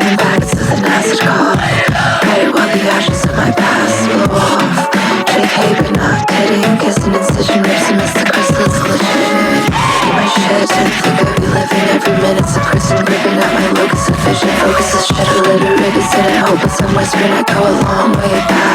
climbing back to the acid call. Right while the ashes of my past blow off. Shake hay but not kidding. Kiss an incision, rips and miss the crystals glitching. Eat my shit and think I'd be living. Every minute's a prison, gripping at my locus of vision. Focus is shit, illiterate, is in it, hopeless. I'm whispering, I go a long way back.